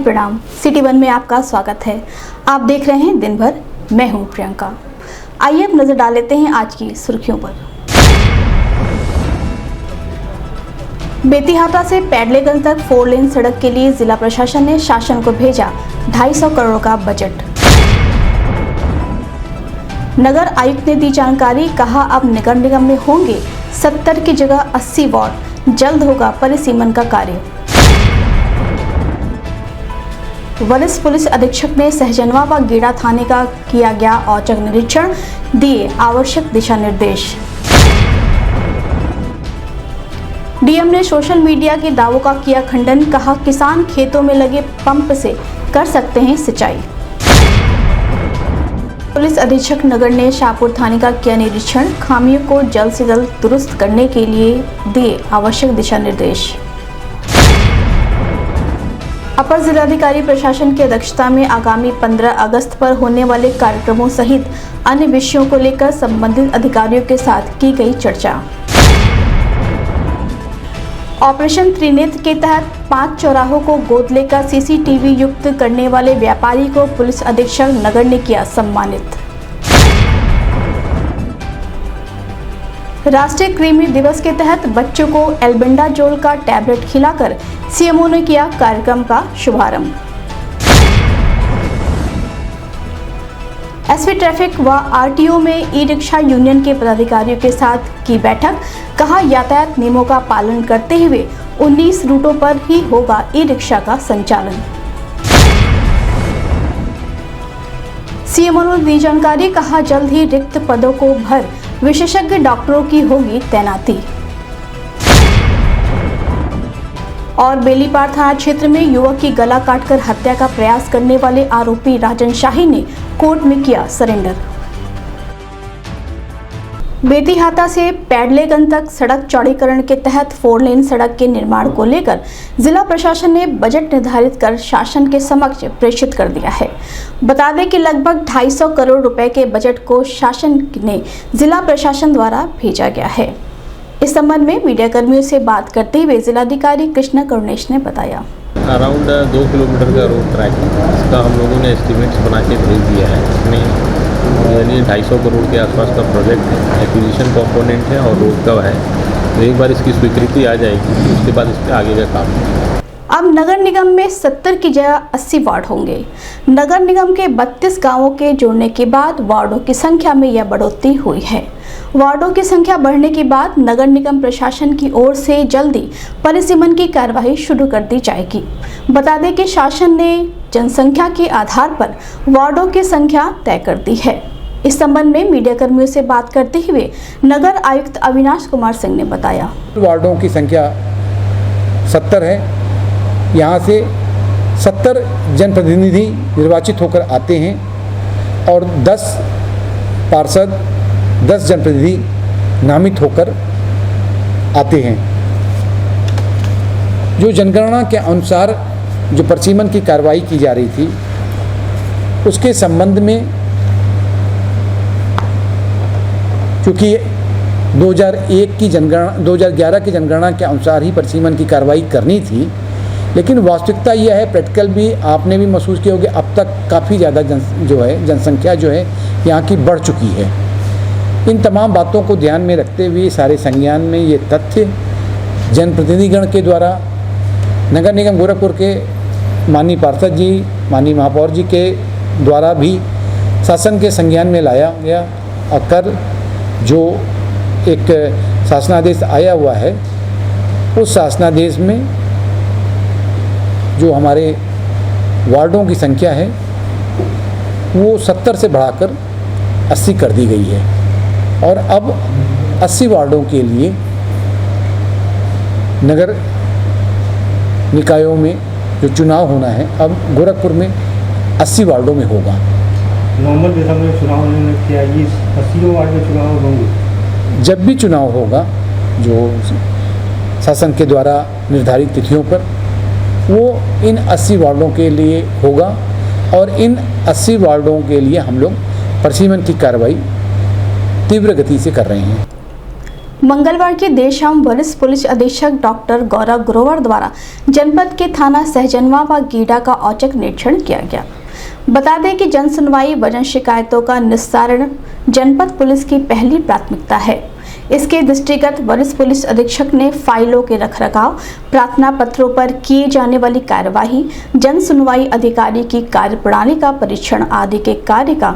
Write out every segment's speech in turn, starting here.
प्रणाम। City one में आपका स्वागत है। आप देख रहे हैं दिन भर, मैं हूं प्रियंका। आइए अब नजर डाल लेते हैं आज की सुर्खियों पर। बेतिहाता से पैडलेगंज तक 4 लेन सड़क के लिए जिला प्रशासन ने शासन को भेजा 250 करोड़ का बजट। नगर आयुक्त ने दी जानकारी, कहा अब नगर निगम में होंगे 70 की जगह 80 वार्ड, जल्द होगा परिसीमन का कार्य। वरिष्ठ पुलिस अधीक्षक ने सहजनवा व गीड़ा थाने का किया गया औचक निरीक्षण, दिए आवश्यक दिशा निर्देश। डीएम ने सोशल मीडिया के दावों का किया खंडन, कहा किसान खेतों में लगे पंप से कर सकते हैं सिंचाई। पुलिस अधीक्षक नगर ने शाहपुर थाने का किया निरीक्षण, खामियों को जल्द से जल्द दुरुस्त करने के लिए दिए आवश्यक दिशा निर्देश। अपर जिलाधिकारी प्रशासन की अध्यक्षता में आगामी 15 अगस्त पर होने वाले कार्यक्रमों सहित अन्य विषयों को लेकर संबंधित अधिकारियों के साथ की गई चर्चा। ऑपरेशन त्रिनेत्र के तहत 5 चौराहों को गोद लेकर सीसीटीवी युक्त करने वाले व्यापारी को पुलिस अधीक्षक नगर ने किया सम्मानित। राष्ट्रीय कृमि दिवस के तहत बच्चों को एल्बेंडाजोल का टैबलेट खिलाकर सीएमओ ने किया कार्यक्रम का शुभारंभ। एसपी ट्रैफिक व आरटीओ में ई रिक्शा यूनियन के पदाधिकारियों के साथ की बैठक, कहा यातायात नियमों का पालन करते हुए 19 रूटों पर ही होगा ई रिक्शा का संचालन। सीएमओ ने दी जानकारी, कहा जल्द ही रिक्त पदों को भर विशेषज्ञ डॉक्टरों की होगी तैनाती। और बेलीपार थाना क्षेत्र में युवक की गला काटकर हत्या का प्रयास करने वाले आरोपी राजन शाही ने कोर्ट में किया सरेंडर। बेतिहाता से पैडलेगंज तक सड़क चौड़ीकरण के तहत 4 लेन सड़क के निर्माण को लेकर जिला प्रशासन ने बजट निर्धारित कर शासन के समक्ष प्रेषित कर दिया है। बता दें कि लगभग 250 करोड़ रुपए के बजट को शासन ने जिला प्रशासन द्वारा भेजा गया है। इस संबंध में मीडिया कर्मियों से बात करते हुए जिलाधिकारी कृष्णा करुणेश ने बताया, अराउंड 2 किलोमीटर का रोड ट्रैक इसका हम लोगों ने एस्टिमेट्स बना के भेज दिया है। इसमें यानी 250 करोड़ के आसपास का प्रोजेक्ट है, एक्विजिशन कंपोनेंट है और रोड का है। तो एक बार इसकी स्वीकृति आ जाएगी उसके बाद इस पर आगे का काम है। अब नगर निगम में 70 की जगह 80 वार्ड होंगे। नगर निगम के 32 गांवों के जुड़ने के बाद वार्डों की संख्या में यह बढ़ोतरी हुई है। वार्डों की संख्या बढ़ने के बाद नगर निगम प्रशासन की ओर से जल्दी परिसीमन की कार्यवाही शुरू कर दी जाएगी। बता दें कि शासन ने जनसंख्या के आधार पर वार्डों की संख्या तय कर दी है। इस संबंध में मीडिया कर्मियों से बात करते हुए नगर आयुक्त अविनाश कुमार सिंह ने बताया, वार्डों की संख्या 70 है। यहाँ से 70 जनप्रतिनिधि निर्वाचित होकर आते हैं और 10 पार्षद 10 जनप्रतिनिधि नामित होकर आते हैं। जो जनगणना के अनुसार जो परिसीमन की कार्रवाई की जा रही थी उसके संबंध में, क्योंकि 2001 की जनगणना 2011 की जनगणना के अनुसार ही परिसीमन की कार्रवाई करनी थी, लेकिन वास्तविकता यह है, प्रैक्टिकल भी आपने भी महसूस किया होगा, अब तक काफ़ी ज़्यादा जनसंख्या जो है यहाँ की बढ़ चुकी है। इन तमाम बातों को ध्यान में रखते हुए सारे संज्ञान में ये तथ्य जनप्रतिनिधिगण के द्वारा नगर निगम गोरखपुर के माननीय पार्षद जी, माननीय महापौर जी के द्वारा भी शासन के संज्ञान में लाया गया और कल जो एक शासनादेश आया हुआ है उस शासनादेश में जो हमारे वार्डों की संख्या है वो 70 से बढ़ाकर 80 कर दी गई है और अब 80 वार्डों के लिए नगर निकायों में जो चुनाव होना है अब गोरखपुर में 80 वार्डों में होगा। नवंबर दिसंबर में चुनाव होने किया, ये 80 वार्ड में चुनाव होंगे। जब भी चुनाव होगा जो शासन के द्वारा निर्धारित तिथियों पर, वो इन 80 वार्डों के लिए होगा और इन 80 वार्डों के लिए हम लोग परिसीमन की कार्रवाई तीव्र गति से कर रहे हैं। मंगलवार की देर शाम वरिष्ठ पुलिस अधीक्षक डॉक्टर गौरव ग्रोवर द्वारा जनपद के थाना सहजनवा व गीडा का औचक निरीक्षण किया गया। बता दें कि जन सुनवाई वजन शिकायतों का निस्तारण जनपद पुलिस की पहली प्राथमिकता है। इसके दृष्टिगत वरिष्ठ पुलिस अधीक्षक ने फाइलों के रखरखाव, प्रार्थना पत्रों पर किए जाने वाली कार्यवाही, जन सुनवाई अधिकारी की कार्यप्रणाली का परीक्षण आदि के कार्य का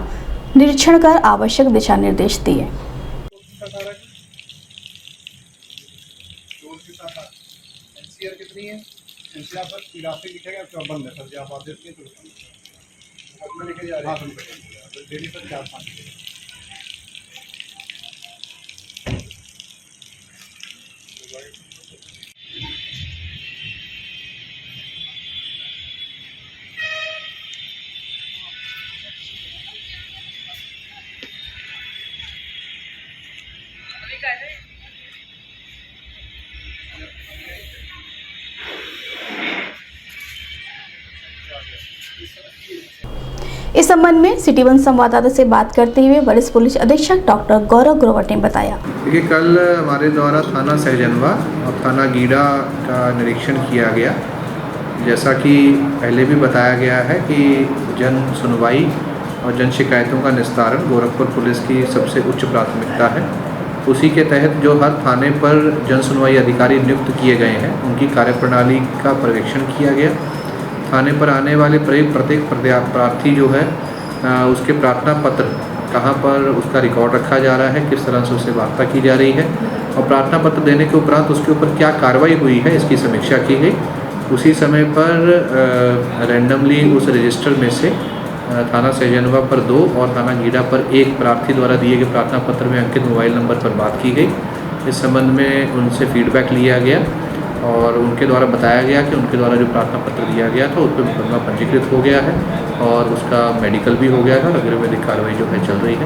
निरीक्षण कर आवश्यक दिशा निर्देश दिए। एनसीआर कितनी है? एनसीआर पर ग्राफिक लिखेगा तो बंद है सर, जी आप आदेश के तो में लेके जा रहे हैं डेली पर 4-5 इस संबंध में सिटी वन संवाददाता से बात करते हुए वरिष्ठ पुलिस अधीक्षक डॉक्टर गौरव ग्रोवर ने बताया। देखिए, कल हमारे द्वारा थाना सहजनवा और थाना गीडा का निरीक्षण किया गया। जैसा कि पहले भी बताया गया है कि जन सुनवाई और जन शिकायतों का निस्तारण गोरखपुर पुलिस की सबसे उच्च प्राथमिकता है। उसी के तहत जो हर थाने पर जन सुनवाई अधिकारी नियुक्त किए गए हैं, उनकी कार्यप्रणाली का पर्यवेक्षण किया गया। थाने पर आने वाले प्रत्येक प्रार्थी जो है उसके प्रार्थना पत्र कहाँ पर उसका रिकॉर्ड रखा जा रहा है, किस तरह से उससे वार्ता की जा रही है और प्रार्थना पत्र देने के उपरांत उसके ऊपर क्या कार्रवाई हुई है, इसकी समीक्षा की गई। उसी समय पर रैंडमली उस रजिस्टर में से थाना सहजनवा पर 2 और थाना गीडा पर 1 प्रार्थी द्वारा दिए गए प्रार्थना पत्र में अंकित मोबाइल नंबर पर बात की गई। इस संबंध में उनसे फीडबैक लिया गया और उनके द्वारा बताया गया कि उनके द्वारा जो प्रार्थना पत्र दिया गया था उस पर मुकदमा पंजीकृत हो गया है और उसका मेडिकल भी हो गया है और अग्रिम कार्रवाई जो है चल रही है।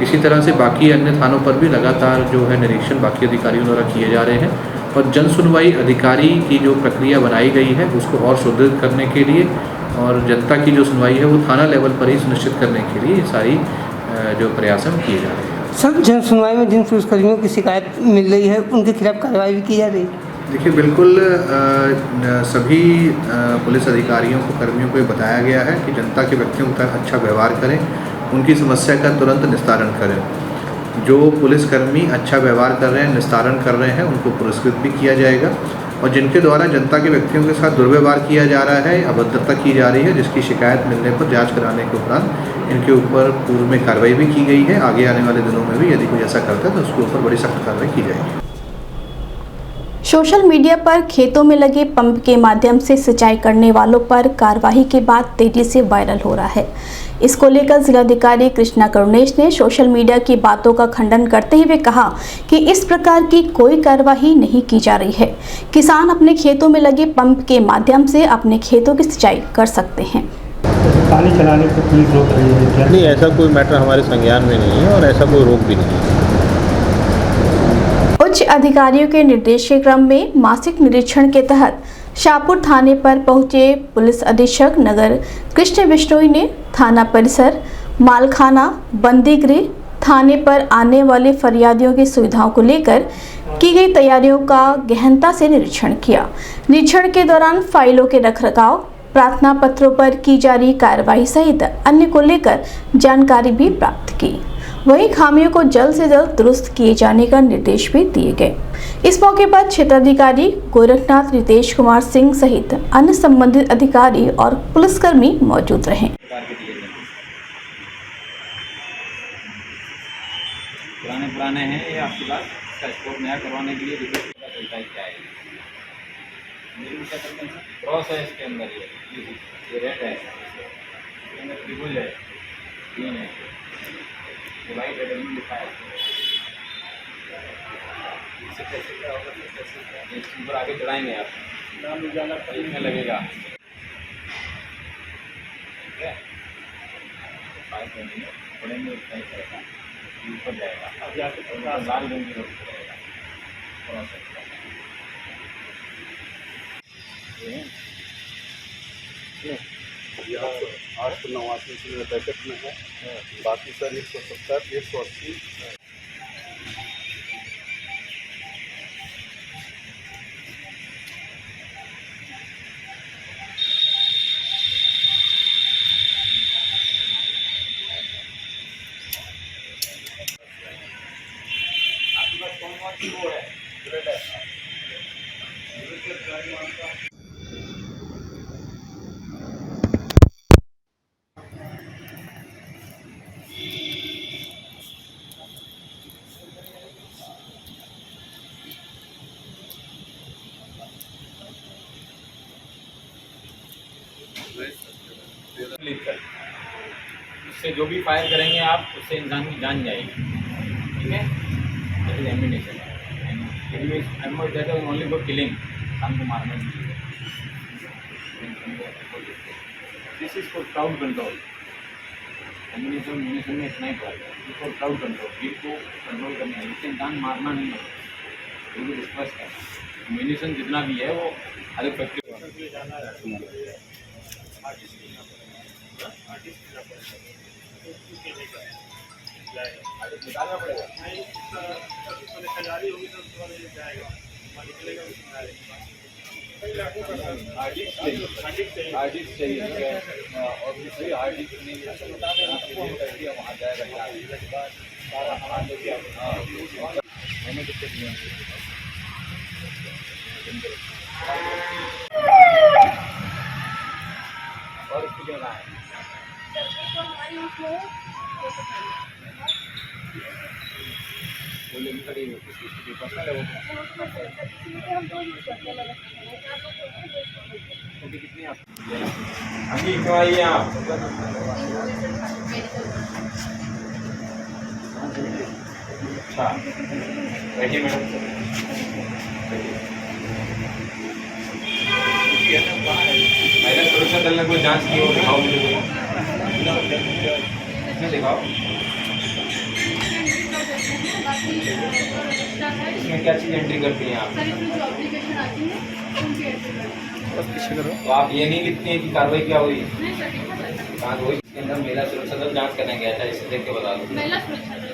इसी तरह से बाकी अन्य थानों पर भी लगातार जो है निरीक्षण बाकी अधिकारियों द्वारा किए जा रहे हैं और जन सुनवाई अधिकारी की जो प्रक्रिया बनाई गई है उसको और सुदृढ़ करने के लिए और जनता की जो सुनवाई है वो थाना लेवल पर ही सुनिश्चित करने के लिए सारी जो प्रयास हम किए जा रहे हैं। सर, जन सुनवाई में जिन पुलिसकर्मियों की शिकायत मिल रही है उनके खिलाफ कार्रवाई भी की जा रही है? देखिए, बिल्कुल सभी पुलिस अधिकारियों को कर्मियों को ये बताया गया है कि जनता के व्यक्तियों के साथ अच्छा व्यवहार करें, उनकी समस्या का तुरंत निस्तारण करें। जो पुलिसकर्मी अच्छा व्यवहार कर रहे हैं, निस्तारण कर रहे हैं, उनको पुरस्कृत भी किया जाएगा और जिनके द्वारा जनता के व्यक्तियों के साथ दुर्व्यवहार किया जा रहा है, अभद्रता की जा रही है, जिसकी शिकायत मिलने पर जांच कराने के उपरांत इनके ऊपर पूर्व में कार्रवाई भी की गई है। आगे आने वाले दिनों में भी यदि कोई ऐसा करता है तो उसके ऊपर बड़ी सख्त कार्रवाई की जाएगी। सोशल मीडिया पर खेतों में लगे पंप के माध्यम से सिंचाई करने वालों पर कार्रवाई के बाद तेजी से वायरल हो रहा है। इसको लेकर जिलाधिकारी कृष्णा करुणेश ने सोशल मीडिया की बातों का खंडन करते हुए कहा कि इस प्रकार की कोई कार्रवाई नहीं की जा रही है। किसान अपने खेतों में लगे पंप के माध्यम से अपने खेतों की सिंचाई कर सकते हैं। पानी चलाने को पुलिस रोक रही है क्या? नहीं, ऐसा कोई मैटर हमारे संज्ञान में नहीं है और ऐसा कोई रोक भी नहीं है। उच्च अधिकारियों के निर्देश के क्रम में मासिक निरीक्षण के तहत शाहपुर थाने पर पहुंचे पुलिस अधीक्षक नगर कृष्ण बिश्नोई ने थाना परिसर, मालखाना, बंदीगृह, थाने पर आने वाले फरियादियों की सुविधाओं को लेकर की गई तैयारियों का गहनता से निरीक्षण किया। निरीक्षण के दौरान फाइलों के रखरखाव, प्रार्थना पत्रों पर की जा रही कार्रवाई सहित अन्य को लेकर जानकारी भी प्राप्त की। वहीं खामियों को जल्द से जल्द दुरुस्त किए जाने का निर्देश भी दिए गए। इस मौके पर क्षेत्राधिकारी गोरखनाथ रितेश कुमार सिंह सहित अन्य संबंधित अधिकारी और पुलिसकर्मी मौजूद रहे। पुराने हैं ये आपके पास इसका स्कोप नया करवाने के लिए तरीका क्या है? क्रॉस है इसके अंदर, ये रेड है, त्रिभुज है, ग्रीन है, वाइट रेड में लिखा है। इससे कैसे क्या होगा, कैसे ऊपर आगे चढ़ाएंगे आप, नाम उजाला खरीदने लगेगा। ठीक है, बड़े में ऊपर जाएगा, अब जाके लाल रंग की रोड जाएगा। यह 889 में पैकेट में है, बाकी सर 170, 180 उससे जो भी फायर करेंगे आप, उससे इंसान की जान जाएगी। ठीक है, that is ammunition. Ammo is that only for killing, इंसान को मारने के लिए। This is for crowd control. Ammunition में इतना ही फर्क है, फॉर क्राउड कंट्रोल, भीड़ को कंट्रोल करना है, इससे इंसान मारना नहीं है, बिल्कुल स्पष्ट है। एम्यूनेशन जितना भी है वो अलग फैक्ट्री निकालना पड़ेगा। हार्ड डिस्क चाहिए और दूसरी हार्ड डिस्क नहीं है, वहाँ जाएगा। मैंने कितने दिए और इसकी जगह है वो लेनी पड़ेगी, किसकी पर्सनल है वो। कितनी आप अभी क्यों आइए आप? अच्छा बैठिए मैडम, महिला सुरक्षा दल ने कोई जांच की हो, दिखाओ मुझे, दिखाओ इसमें क्या चीज़ एंट्री करती हैं आप? तो आप ये नहीं लिखती हैं कि कार्रवाई क्या हुई? कहाँ हुई? इसके अंदर महिला सुरक्षा दल जांच करने गया था, इसे देख के बता दो। महिला सुरक्षा दल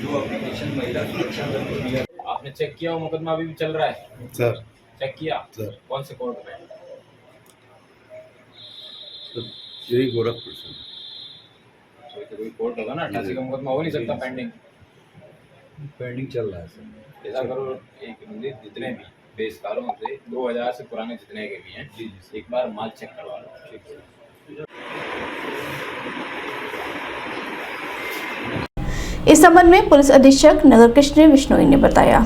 जो एप्लीकेशन महिला सुरक्षा दल को दिया, आपने चेक किया वो मुकदमा अभी भी चल रहा है? सर चेक किया सर, कौन से कोर्ट में? यही गोरखपुर से। तो कोई कोर्ट होगा ना, 88 का मुकदमा हो नहीं सकता पेंडिंग चल रहा है सर। ऐसा करो, एक जितने भी बेसकारों से 2000 से पुराने जितने के भी हैं, एक बार माल चेक करवा लो। इस संबंध में पुलिस अधीक्षक नगर कृष्ण विश्नोई ने बताया।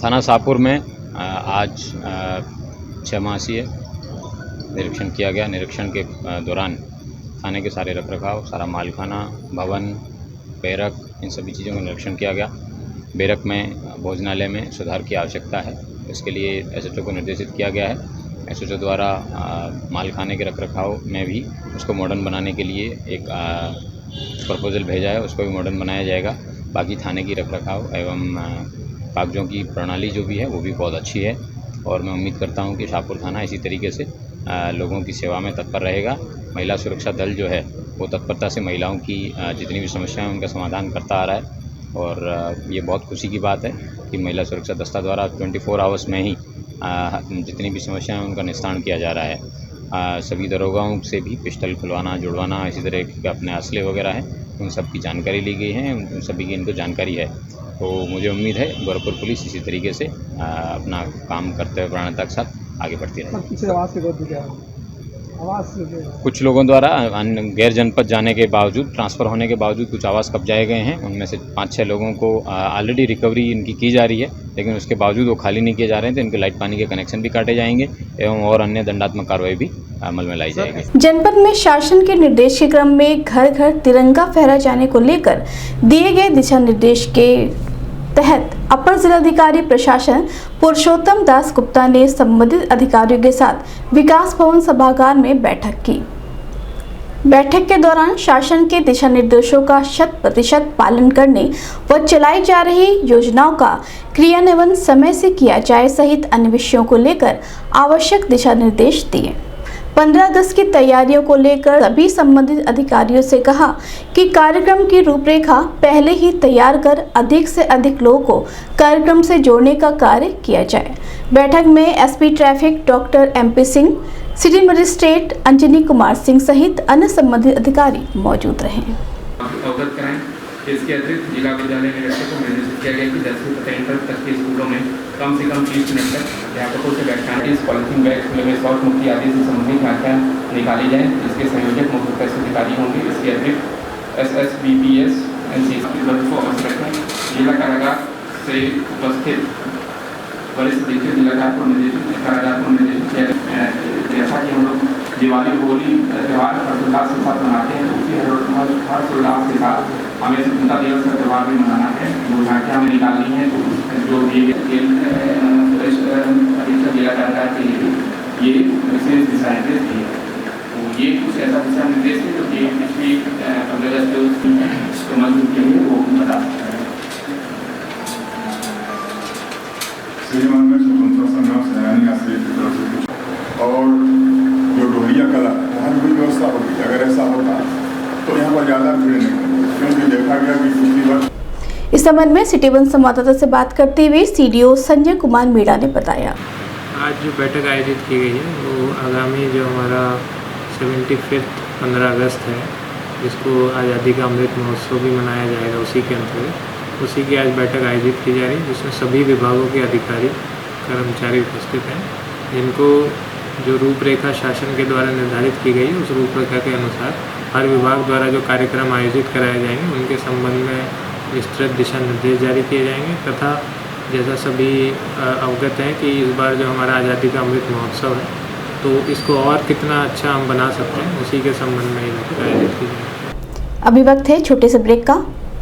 थाना शाहपुर में आज 6 मासीय निरीक्षण किया गया। निरीक्षण के दौरान थाने के सारे रखरखाव, सारा मालखाना, भवन, बैरक, इन सभी चीज़ों का निरीक्षण किया गया। बैरक में भोजनालय में सुधार की आवश्यकता है, इसके लिए एसएचओ को निर्देशित किया गया है। एसएचओ द्वारा मालखाने के रखरखाव में भी उसको मॉडर्न बनाने के लिए एक प्रपोजल भेजा है, उसको भी मॉडर्न बनाया जाएगा। बाकी थाने की रखरखाव एवं कागजों की प्रणाली जो भी है वो भी बहुत अच्छी है और मैं उम्मीद करता हूं कि शाहपुर थाना इसी तरीके से लोगों की सेवा में तत्पर रहेगा। महिला सुरक्षा दल जो है वो तत्परता से महिलाओं की जितनी भी समस्याएं उनका समाधान करता आ रहा है और ये बहुत खुशी की बात है कि महिला सुरक्षा दस्ता द्वारा 24 आवर्स में ही जितनी भी समस्याएं उनका निस्तारण किया जा रहा है। सभी दरोगाओं से भी पिस्टल खुलवाना, जुड़वाना, इसी तरह के अपने असले वगैरह हैं, उन सब की जानकारी ली गई है, उन सभी की इनको जानकारी है। तो मुझे उम्मीद है गोरखपुर पुलिस इसी तरीके से अपना काम करते हुए प्राणता के साथ आगे बढ़ती रहेगी। कुछ लोगों द्वारा गैर जनपद जाने के बावजूद, ट्रांसफ़र होने के बावजूद कुछ आवास कब्जाए गए हैं। उनमें से 5-6 लोगों को ऑलरेडी रिकवरी इनकी की जा रही है, लेकिन उसके बावजूद वो खाली नहीं किए जा रहे हैं, तो इनके लाइट पानी के कनेक्शन भी काटे जाएंगे एवं और अन्य दंडात्मक कार्रवाई भी अमल में लाई जाएगी। जनपद में शासन के निर्देश के क्रम में घर घर तिरंगा फहराए जाने को लेकर दिए गए दिशा निर्देश के तहत अपर जिलाधिकारी प्रशासन पुरुषोत्तम दास गुप्ता ने संबंधित अधिकारियों के साथ विकास भवन सभागार में बैठक की। बैठक के दौरान शासन के दिशा निर्देशों का 100% पालन करने व चलाई जा रही योजनाओं का क्रियान्वयन समय से किया जाए सहित अन्य विषयों को लेकर आवश्यक दिशा निर्देश दिए। 15 अगस्त की तैयारियों को लेकर सभी संबंधित अधिकारियों से कहा कि कार्यक्रम की रूपरेखा पहले ही तैयार कर अधिक से अधिक लोगों को कार्यक्रम से जोड़ने का कार्य किया जाए। बैठक में SP traffic doctor MP Singh, city magistrate Anjani Kumar Singh सहित अन्य संबंधित अधिकारी मौजूद रहे। अवगत कराएं। इसके अतिरिक्त जिला विद्यालय निरीक्षक को निर्देशित किया गया कि 10 से 17 तक के स्कूलों में कम से कम 30 मिनट तक अध्यापकों से व्याख्यान पॉलिथीन बैग खुले में शौच मुक्ति आदि से संबंधित व्याख्यान निकाली जाए, जिसके संयोजक मुख्य विकास अधिकारी होंगे। इसके अतिरिक्त SSBPS NCC की वर्ग को अवसर रखें। जिला कारागार से उपस्थित वरिष्ठ अधीक्षक जिला कारागार को निर्देशित जैसा कि हम लोग दिवाली होली त्यौहार हर्षोल्लास के साथ मनाते हैं, उसी हर्षोल्लास के साथ हमें स्वतंत्रता दिवस का त्यौहार भी मनाना है। जो झांकियाँ हमें निकालनी है, तो जो भी अधीक्षक जिला कारागार के लिए ये विशेष दिशा निर्देश दिए हैं। तो ये कुछ ऐसा दिशा निर्देश है जो कि पिछली 15 अगस्त मंजूर के लिए वो बता सकते हैं। श्रीमान में स्वतंत्रता संग्राम सेनानी आश्रय की तरफ से कुछ और जो डोहरिया कला वहाँ भी व्यवस्था होगी। अगर ऐसा होता तो यहाँ पर ज़्यादा भीड़ नहीं होगी, क्योंकि देखा गया कि पिछली बार। इस संबंध में सिटी वन संवाददाता से बात करते हुए CDO संजय कुमार मीणा ने बताया, आज जो बैठक आयोजित की गई है वो आगामी जो हमारा 75 15 अगस्त है, जिसको आज़ादी का अमृत महोत्सव भी मनाया जाएगा, उसी के अंतर्गत उसी की आज बैठक आयोजित की जा रही है, जिसमें सभी विभागों के अधिकारी कर्मचारी उपस्थित हैं, जिनको जो रूपरेखा शासन के द्वारा निर्धारित की गई है उस रूपरेखा के अनुसार हर विभाग द्वारा जो कार्यक्रम आयोजित कराए जाएंगे उनके संबंध में विस्तृत दिशा निर्देश जारी किए जाएंगे। तथा जैसा सभी अवगत हैं कि इस बार जो हमारा आज़ादी का अमृत महोत्सव है, तो इसको और कितना अच्छा हम बना सकते हैं, उसी के संबंध में ये आयोजित की जाएगी। अभी वक्त है छोटे से ब्रेक का,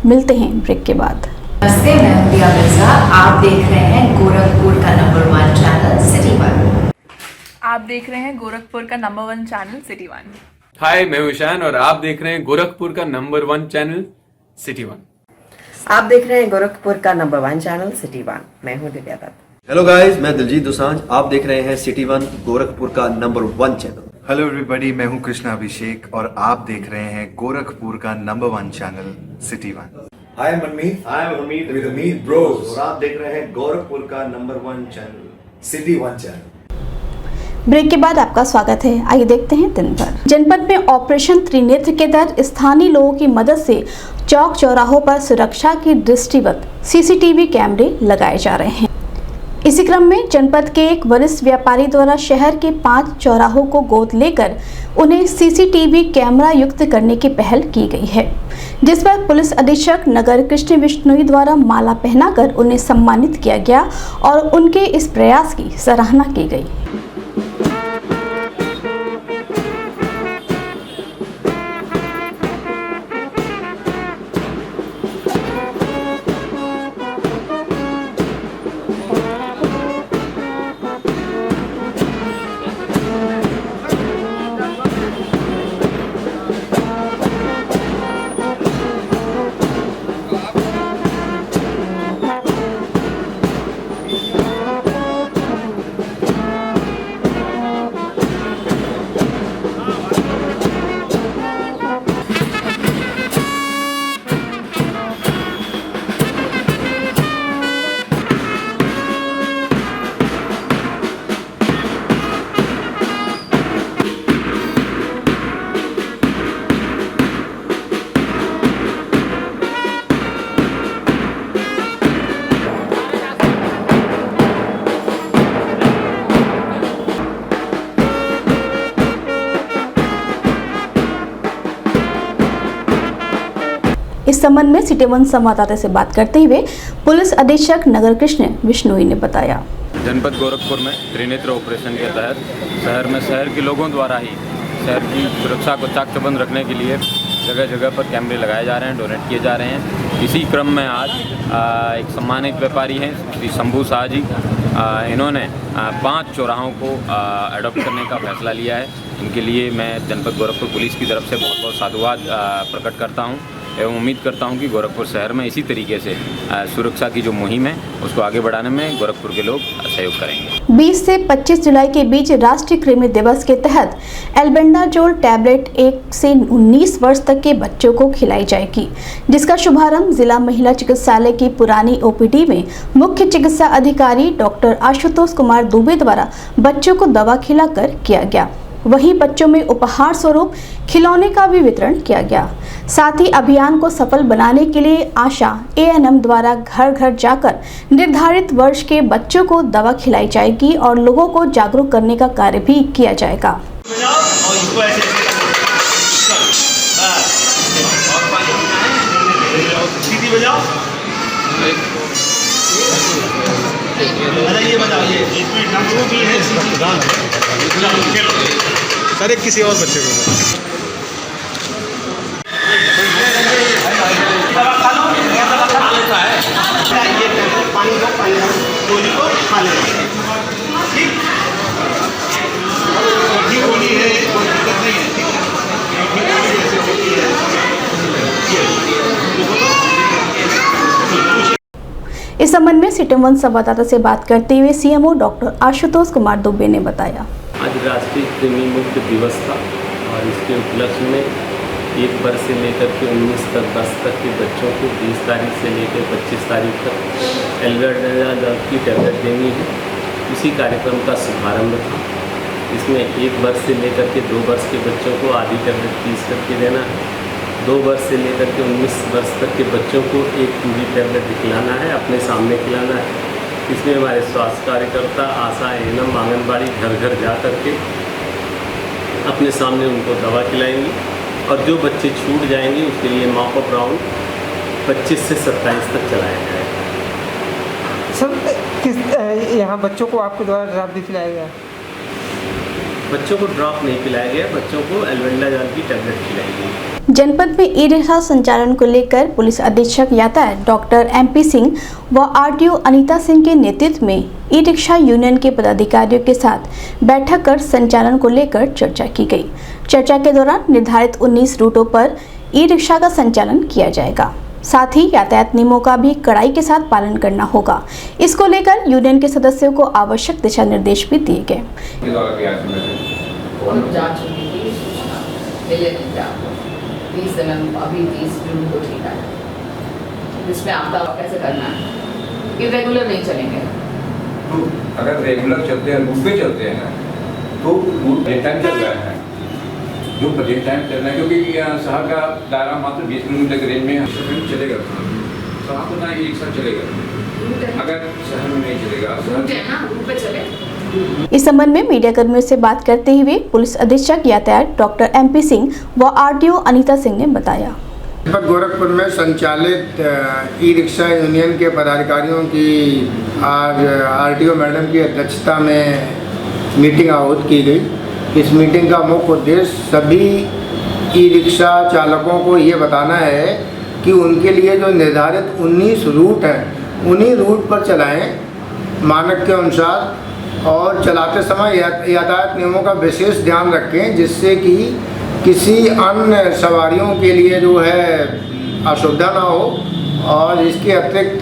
मिलते हैं ब्रेक के बाद। नमस्ते, मैं प्रिया मिर्जा। आप देख रहे हैं गोरखपुर का नंबर 1 चैनल सिटी वन। आप देख रहे हैं गोरखपुर का नंबर 1 चैनल सिटी वन। हाय, मैं ईशान और आप देख रहे हैं गोरखपुर का नंबर 1 चैनल सिटी वन। आप देख रहे हैं गोरखपुर का नंबर 1 चैनल सिटी वन। मैं हूं दिव्या दत्त। हेलो गाइस, मैं दिलजीत दोसांझ। आप देख रहे हैं सिटी वन, गोरखपुर का नंबर 1 चैनल। हेलो एवरीबॉडी, मैं हूं कृष्णा अभिषेक और आप देख रहे हैं गोरखपुर का number 1 channel city one. Hi Manmeet, I am Amit with Amit bros और आप देख रहे हैं गोरखपुर का number 1 channel city one channel. Break के बाद आपका स्वागत है। आइए देखते हैं दिन भर। जनपद में ऑपरेशन त्रिनेत्र के तहत स्थानीय लोगों की मदद से चौक चौराहों पर सुरक्षा की दृष्टिगत CCTV कैमरे लगाए जा रहे हैं। इसी क्रम में जनपद के एक वरिष्ठ व्यापारी द्वारा शहर के 5 चौराहों को गोद लेकर उन्हें CCTV कैमरा युक्त करने की पहल की गई है, जिस पर पुलिस अधीक्षक नगर कृष्ण बिश्नोई द्वारा माला पहनाकर उन्हें सम्मानित किया गया और उनके इस प्रयास की सराहना की गई। इस संबंध में सिटी वन संवाददाता से बात करते हुए पुलिस अधीक्षक नगर कृष्ण बिश्नोई ने बताया, जनपद गोरखपुर में त्रिनेत्र ऑपरेशन के तहत शहर में शहर के लोगों द्वारा ही शहर की सुरक्षा को चाक चौबंद रखने के लिए जगह जगह पर कैमरे लगाए जा रहे हैं, डोनेट किए जा रहे हैं। इसी क्रम में आज एक सम्मानित व्यापारी हैं श्री शंभू शाह जी, इन्होंने 5 चौराहों को अडॉप्ट करने का फैसला लिया है। इनके लिए मैं जनपद गोरखपुर पुलिस की तरफ से बहुत बहुत साधुवाद प्रकट करता हूँ एवं उम्मीद करता हूं कि गोरखपुर शहर में इसी तरीके से सुरक्षा की जो मुहिम है उसको आगे बढ़ाने में गोरखपुर के लोग सहयोग करेंगे। 20 से 25 जुलाई के बीच राष्ट्रीय कृमि दिवस के तहत एल्बेंडाजोल टैबलेट 1 से 19 वर्ष तक के बच्चों को खिलाई जाएगी, जिसका शुभारंभ जिला महिला चिकित्सालय की पुरानी OPD में मुख्य चिकित्सा अधिकारी डॉक्टर आशुतोष कुमार दुबे द्वारा बच्चों को दवा खिलाकर किया गया। वहीं बच्चों में उपहार स्वरूप खिलौने का भी वितरण किया गया। साथ ही अभियान को सफल बनाने के लिए आशा एएनएम द्वारा घर घर जाकर निर्धारित वर्ष के बच्चों को दवा खिलाई जाएगी और लोगों को जागरूक करने का कार्य भी किया जाएगा। सर एक किसी और बच्चे को इस संबंध में सिटी वन संवाददाता से बात करते हुए सीएमओ डॉक्टर आशुतोष कुमार दुबे ने बताया। आज राष्ट्रीय कृमि मुक्त दिवस था और इसके उपलक्ष्य में 1 वर्ष से लेकर के 19 तक 10 तक के बच्चों को 20 तारीख से लेकर 25 तारीख तक एल्बेंडाजॉल की टैबलेट देनी है। उसी कार्यक्रम का शुभारंभ था। इसमें 1 वर्ष से लेकर के 2 वर्ष के बच्चों को आधी टैबलेट 30 करके देना है। 2 वर्ष से लेकर के 19 वर्ष तक के बच्चों को एक पूरी टैबलेट खिलाना है, अपने सामने खिलाना है। इसमें हमारे स्वास्थ्य कार्यकर्ता, आशा, एएनएम, आंगनबाड़ी घर घर जा कर के अपने सामने उनको दवा खिलाएंगे और जो बच्चे छूट जाएंगे उसके लिए मॉक अप राउंड 25 से 27 तक चलाया जाएगा। सर किस यहाँ बच्चों को आपके द्वारा ड्रॉप भी खिलाया गया? बच्चों को ड्रॉप नहीं पिलाया गया, बच्चों को एल्बेंडाजॉल की टैबलेट खिलाई गई। जनपद में ई रिक्शा संचालन को लेकर पुलिस अधीक्षक यातायात डॉक्टर एमपी सिंह व आरटीओ अनीता सिंह के नेतृत्व में ई रिक्शा यूनियन के पदाधिकारियों के साथ बैठक कर संचालन को लेकर चर्चा की गई। चर्चा के दौरान निर्धारित 19 रूटों पर ई रिक्शा का संचालन किया जाएगा। साथ ही यातायात नियमों का भी कड़ाई के साथ पालन करना होगा। इसको लेकर यूनियन के सदस्यों को आवश्यक दिशा निर्देश भी दिए गए। इसमें आपका कैसे करना है? इरेगुलर नहीं चलेंगे। तो अगर रेगुलर चलते हैं, रूट पे चलते हैं तो रूट डे टाइम चल रहा है, जो डे टाइम चल रहा है, क्योंकि शहर का दायरा मात्र 20 किलोमीटर के रेंज में चलेगा। शहर तो ना ई रिक्शा चलेगा, अगर शहर में नहीं चलेगा, रूट पे चले। इस संबंध में मीडिया कर्मियों से बात करते हुए पुलिस अधीक्षक यातायात डॉक्टर एमपी सिंह व आरटीओ अनीता सिंह ने बताया। गोरखपुर में संचालित ई रिक्शा यूनियन के पदाधिकारियों की आज आरटीओ मैडम की अध्यक्षता में मीटिंग आहूत की गई। इस मीटिंग का मुख्य उद्देश्य सभी ई रिक्शा चालकों को ये बताना है कि उनके लिए जो निर्धारित 19 रूट हैं उन्हीं रूट पर चलाएं मानक के अनुसार, और चलाते समय यातायात नियमों का विशेष ध्यान रखें जिससे कि किसी अन्य सवारियों के लिए जो है असुविधा ना हो। और इसके अतिरिक्त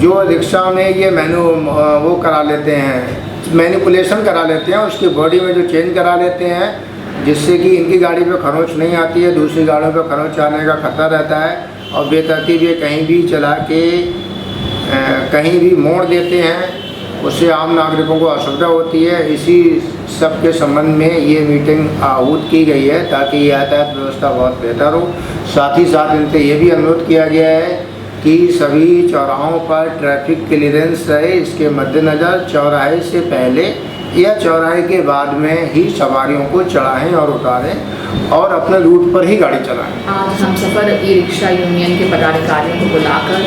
जो रिक्शा में ये वो करा लेते हैं, मैनिपुलेशन करा लेते हैं, उसकी बॉडी में जो चेंज करा लेते हैं जिससे कि इनकी गाड़ी पे खरोंच नहीं आती है, दूसरी गाड़ियों पे खरोंच आने का खतरा रहता है और बेतरतीब ये कहीं भी चला के कहीं भी मोड़ देते हैं, उससे आम नागरिकों को असुविधा होती है। इसी सब के संबंध में ये मीटिंग आहूत की गई है ताकि यातायात व्यवस्था बहुत बेहतर हो। साथ ही साथ इनसे ये भी अनुरोध किया गया है कि सभी चौराहों पर ट्रैफिक क्लियरेंस रहे। इसके मद्देनज़र चौराहे से पहले या चौराहे के बाद में ही सवारियों को चढ़ाएं और उतारें और अपने रूट पर ही गाड़ी चलाएं। आज हम सफ़र ई रिक्शा यूनियन के पदाधिकारियों को बुलाकर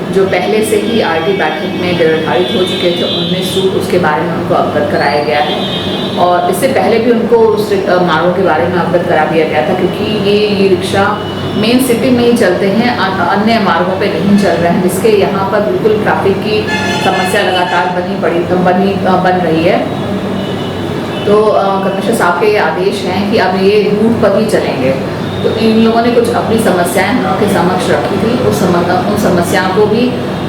जो पहले से ही आरटी बैठक में निर्धारित हो चुके थे 19 रूट, उसके बारे में उनको अवगत कराया गया है। और इससे पहले भी उनको उस मार्गों के बारे में अवगत करा दिया गया था, क्योंकि ये ई रिक्शा मेन सिटी में ही चलते हैं, अन्य मार्गों पे नहीं चल रहे हैं, जिसके यहाँ पर बिल्कुल ट्रैफिक की समस्या लगातार बन रही है। तो कमिश्नर साहब के ये आदेश हैं कि अब ये रूट पर ही चलेंगे। तो इन लोगों ने कुछ अपनी समस्याएं उनके समक्ष रखी थी, उन समस्याओं को भी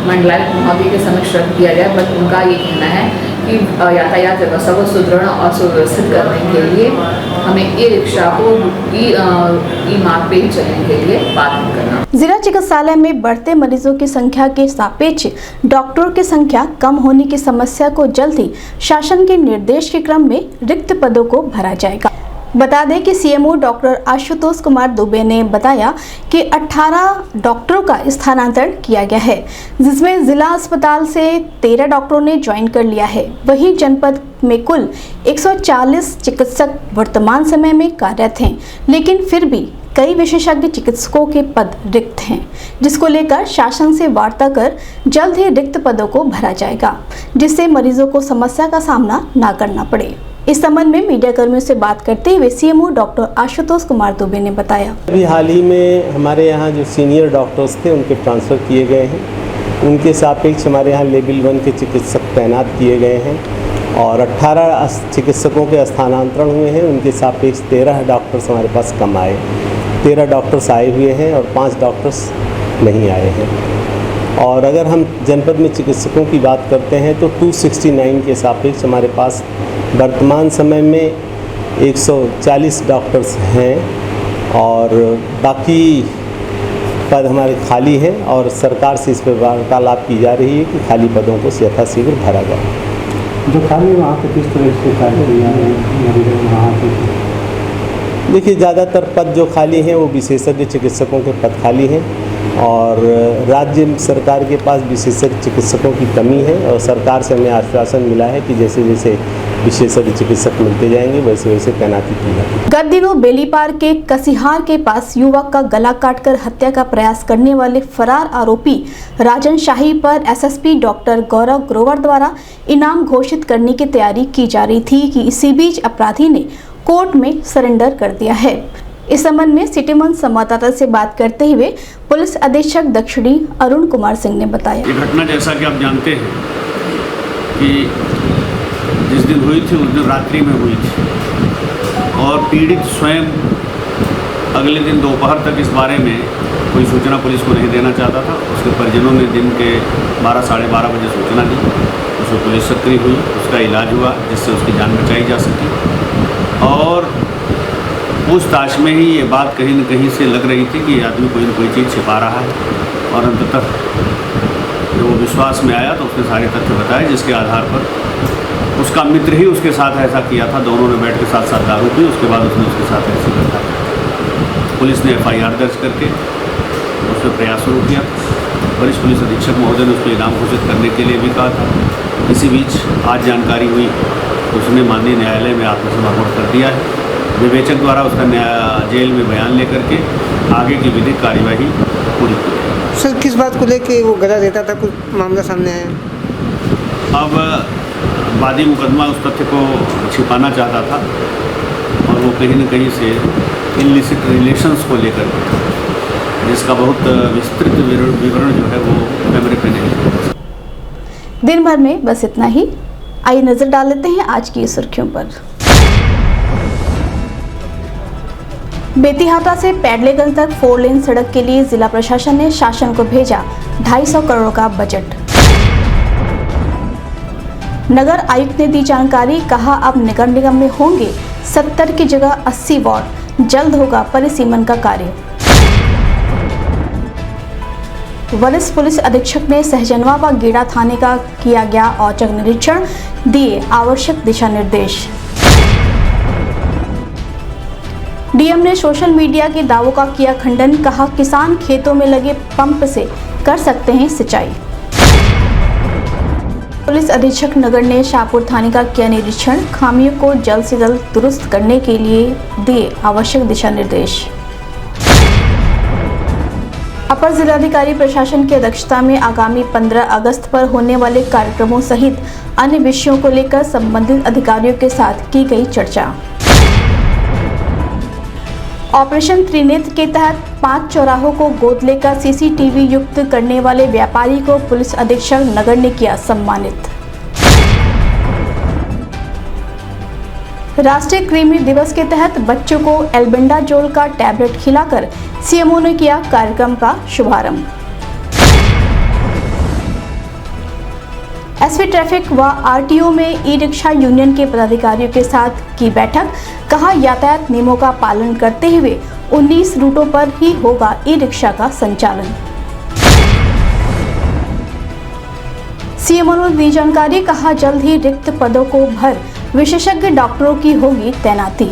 मंडलायुक्त महोदय के समक्ष रख दिया गया। बट उनका ये कहना है कि यातायात व्यवस्था को सुदृढ़ और सुव्यवस्थित करने के लिए हमें ई रिक्शा को ई मार्ग पे ही चलने के लिए बाधित करना। जिला चिकित्सालय में बढ़ते मरीजों की संख्या के सापेक्ष डॉक्टरों की संख्या कम होने की समस्या को जल्द ही शासन के निर्देश के क्रम में रिक्त पदों को भरा जाएगा। बता दें कि सीएमओ डॉक्टर आशुतोष कुमार दुबे ने बताया कि 18 डॉक्टरों का स्थानांतरण किया गया है, जिसमें जिला अस्पताल से 13 डॉक्टरों ने ज्वाइन कर लिया है। वहीं जनपद में कुल 140 चिकित्सक वर्तमान समय में कार्यरत हैं, लेकिन फिर भी कई विशेषज्ञ चिकित्सकों के पद रिक्त हैं, जिसको लेकर शासन से वार्ता कर जल्द ही रिक्त पदों को भरा जाएगा, जिससे मरीजों को समस्या का सामना ना करना पड़े। इस संबंध में मीडिया कर्मियों से बात करते हुए सीएमओ डॉक्टर आशुतोष कुमार दुबे ने बताया, अभी हाल ही में हमारे यहाँ जो सीनियर डॉक्टर्स थे उनके ट्रांसफ़र किए गए हैं। उनके सापेक्ष हमारे यहाँ लेवल 1 के चिकित्सक तैनात किए गए हैं और 18 चिकित्सकों के स्थानांतरण हुए हैं। उनके सापेक्ष 13 डॉक्टर्स हमारे पास कम आए, 13 डॉक्टर्स आए हुए हैं और 5 डॉक्टर्स नहीं आए हैं। और अगर हम जनपद में चिकित्सकों की बात करते हैं तो 269 के सापेक्ष हमारे पास वर्तमान समय में 140 डॉक्टर्स हैं और बाकी पद हमारे खाली हैं और सरकार से इस पर वार्तालाप की जा रही है कि खाली पदों को यथाशीघ्र भरा जाए। जो खाली वहाँ पर किस तरह से खाली वहाँ पर देखिए, ज़्यादातर पद जो खाली हैं वो विशेषज्ञ चिकित्सकों के पद खाली हैं और राज्य सरकार के पास विशेषज्ञ चिकित्सकों की कमी है और सरकार से हमें आश्वासन मिला है कि जैसे जैसे विशेषज्ञ चिकित्सक मिलते जाएंगे वैसे वैसे तैनाती की जाएगी। गत दिनों बेलीपार के कसिहार के पास युवक का गला काटकर हत्या का प्रयास करने वाले फरार आरोपी राजन शाही पर एसएसपी डॉक्टर गौरव ग्रोवर द्वारा इनाम घोषित करने की तैयारी की जा रही थी कि इसी बीच अपराधी ने कोर्ट में सरेंडर कर दिया है। इस संबंध में सिटी वन संवाददाता से बात करते हुए पुलिस अधीक्षक दक्षिणी अरुण कुमार सिंह ने बताया, ये घटना जैसा कि आप जानते हैं कि जिस दिन हुई थी उस दिन रात्रि में हुई थी और पीड़ित स्वयं अगले दिन दोपहर तक इस बारे में कोई सूचना पुलिस को नहीं देना चाहता था। उसके परिजनों ने दिन के 12 साढ़े 12 बजे सूचना दी, उसमें पुलिस सक्रिय हुई, उसका इलाज हुआ जिससे उसकी जान बचाई जा सकी और पूछताछ में ही ये बात कहीं न कहीं से लग रही थी कि ये आदमी कोई न कोई चीज़ छिपा रहा है और अंततः जब वो विश्वास में आया तो उसने सारे तथ्य बताए, जिसके आधार पर उसका मित्र ही उसके साथ ऐसा किया था। दोनों ने बैठ के साथ साथ दारू पी, उसके बाद उसने उसके साथ ऐसी घटना की। पुलिस ने FIR दर्ज करके उस पर प्रयास शुरू किया। वरिष्ठ पुलिस अधीक्षक महोदय ने उसको इनाम घोषित करने के लिए भी कहा था। इसी बीच आज जानकारी हुई तो उसने माननीय न्यायालय में आत्मसमर्पण कर दिया है। विवेचक द्वारा उसका जेल में बयान लेकर के आगे की विधिक कार्यवाही पूरी की। सर, किस बात को लेकर वो गला देता था, कुछ मामला सामने आया? अब वादी मुकदमा उस तथ्य को छिपाना चाहता था और वो कहीं न कहीं से इलिसिट रिलेशंस को लेकर के जिसका बहुत विस्तृत विवरण जो है वो कैमरे पे नहीं है। दिन भर में बस इतना ही। आइए नजर डाल लेते हैं आज की सुर्खियों पर। बेतिहाता से पैडलेगंज तक 4 लेन सड़क के लिए जिला प्रशासन ने शासन को भेजा 250 करोड़ का बजट। नगर आयुक्त ने दी जानकारी, कहा अब नगर निगम में होंगे 70 की जगह 80 वार्ड, जल्द होगा परिसीमन का कार्य। वरिष्ठ पुलिस अधीक्षक ने सहजनवा व गीड़ा थाने का किया गया औचक निरीक्षण, दिए आवश्यक दिशा निर्देश। डीएम ने सोशल मीडिया के दावों का किया खंडन, कहा किसान खेतों में लगे पंप से कर सकते हैं सिंचाई। पुलिस अधीक्षक नगर ने शाहपुर थाने का किया निरीक्षण, खामियों को जल्द से जल्द दुरुस्त करने के लिए दिए आवश्यक दिशा निर्देश। अपर जिलाधिकारी प्रशासन की अध्यक्षता में आगामी 15 अगस्त पर होने वाले कार्यक्रमों सहित अन्य विषयों को लेकर संबंधित अधिकारियों के साथ की गई चर्चा। ऑपरेशन त्रिनेत्र के तहत 5 चौराहों को गोद लेकर CCTV युक्त करने वाले व्यापारी को पुलिस अधीक्षक नगर ने किया सम्मानित। राष्ट्रीय कृमि दिवस के तहत बच्चों को एल्बेंडाजोल का टैबलेट खिलाकर सीएमओ ने किया कार्यक्रम का शुभारंभ। एसपी ट्रैफिक व RTO में ई-रिक्शा यूनियन के पदाधिकारियों के साथ की बैठक, कहा यातायात नियमों का पालन करते हुए 19 रूटों पर ही होगा ई-रिक्शा का संचालन। सीएमओ ने दी जानकारी, कहा जल्द ही रिक्त पदों को भर विशेषज्ञ डॉक्टरों की होगी तैनाती।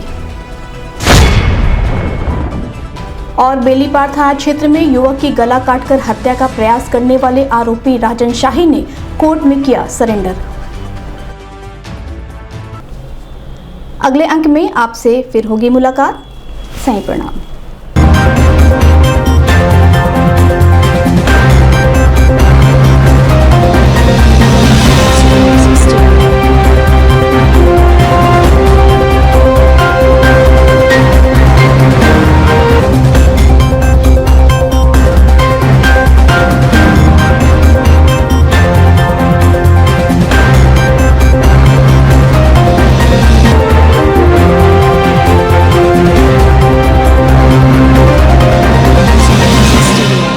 और बेलीपार थाना क्षेत्र में युवक की गला काटकर हत्या का प्रयास करने वाले आरोपी राजन शाही ने कोर्ट में किया सरेंडर। अगले अंक में आपसे फिर होगी मुलाकात। सही प्रणाम।